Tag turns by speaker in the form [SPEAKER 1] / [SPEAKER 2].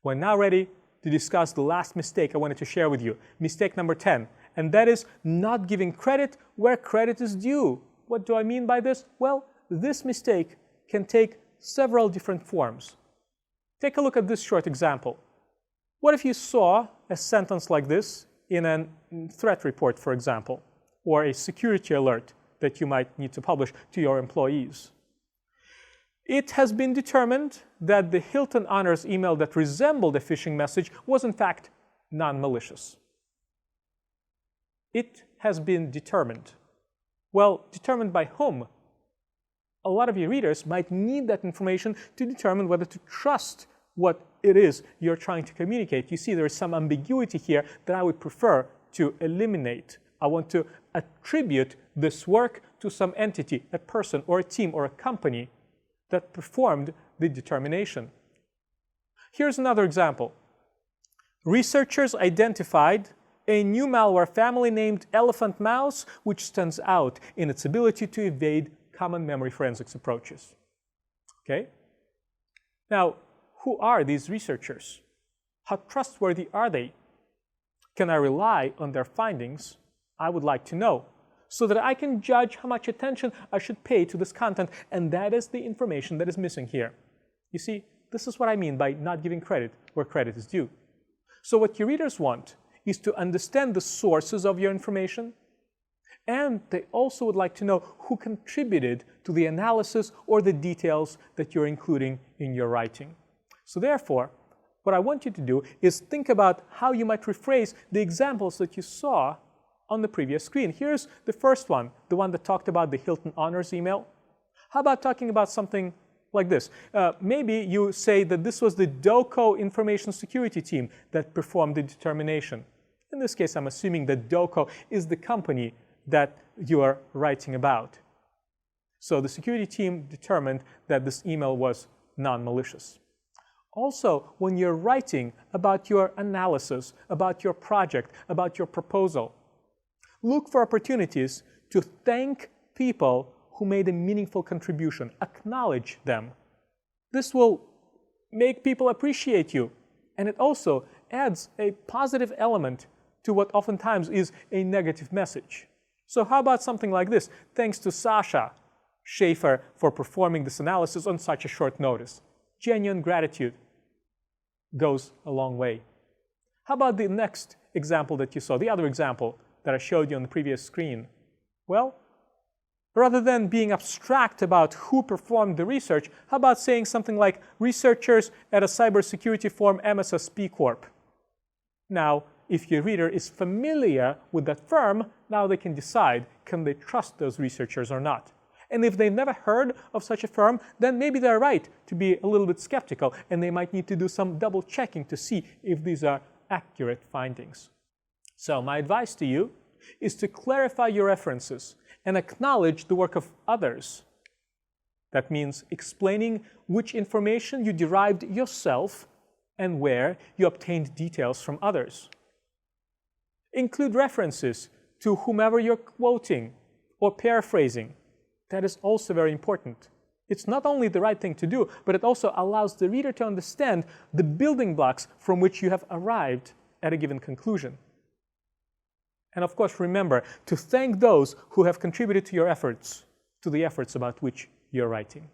[SPEAKER 1] We're now ready to discuss the last mistake I wanted to share with you, mistake number 10, and that is not giving credit where credit is due. What do I mean by this? Well, this mistake can take several different forms. Take a look at this short example. What if you saw a sentence like this in a threat report, for example, or a security alert that you might need to publish to your employees? It has been determined that the Hilton Honors email that resembled a phishing message was in fact non-malicious. It has been determined. Well, determined by whom? A lot of your readers might need that information to determine whether to trust what it is you're trying to communicate. You see, there is some ambiguity here that I would prefer to eliminate. I want to attribute this work to some entity, a person or a team or a company that performed the determination. Here's another example. Researchers identified a new malware family named Elephant Mouse, which stands out in its ability to evade common memory forensics approaches. Okay? Now, who are these researchers? How trustworthy are they? Can I rely on their findings? I would like to know, so that I can judge how much attention I should pay to this content, and that is the information that is missing here. You see, this is what I mean by not giving credit where credit is due. So what your readers want is to understand the sources of your information, and they also would like to know who contributed to the analysis or the details that you're including in your writing. So therefore, what I want you to do is think about how you might rephrase the examples that you saw on the previous screen. Here's the first one, the one that talked about the Hilton Honors email. How about talking about something like this? Maybe you say that this was the DOCO information security team that performed the determination. In this case, I'm assuming that DOCO is the company that you are writing about. So the security team determined that this email was non-malicious. Also, when you're writing about your analysis, about your project, about your proposal, look for opportunities to thank people who made a meaningful contribution. Acknowledge them. This will make people appreciate you, and it also adds a positive element to what oftentimes is a negative message. So how about something like this? Thanks to Sasha Schaefer for performing this analysis on such a short notice. Genuine gratitude goes a long way. How about the next example that you saw, the other example that I showed you on the previous screen? Well, rather than being abstract about who performed the research, how about saying something like researchers at a cybersecurity firm MSSP Corp? Now, if your reader is familiar with that firm, now they can decide, can they trust those researchers or not? And if they've never heard of such a firm, then maybe they're right to be a little bit skeptical, and they might need to do some double checking to see if these are accurate findings. So my advice to you is to clarify your references and acknowledge the work of others. That means explaining which information you derived yourself and where you obtained details from others. Include references to whomever you're quoting or paraphrasing. That is also very important. It's not only the right thing to do, but it also allows the reader to understand the building blocks from which you have arrived at a given conclusion. And of course, remember to thank those who have contributed to your efforts, to the efforts about which you're writing.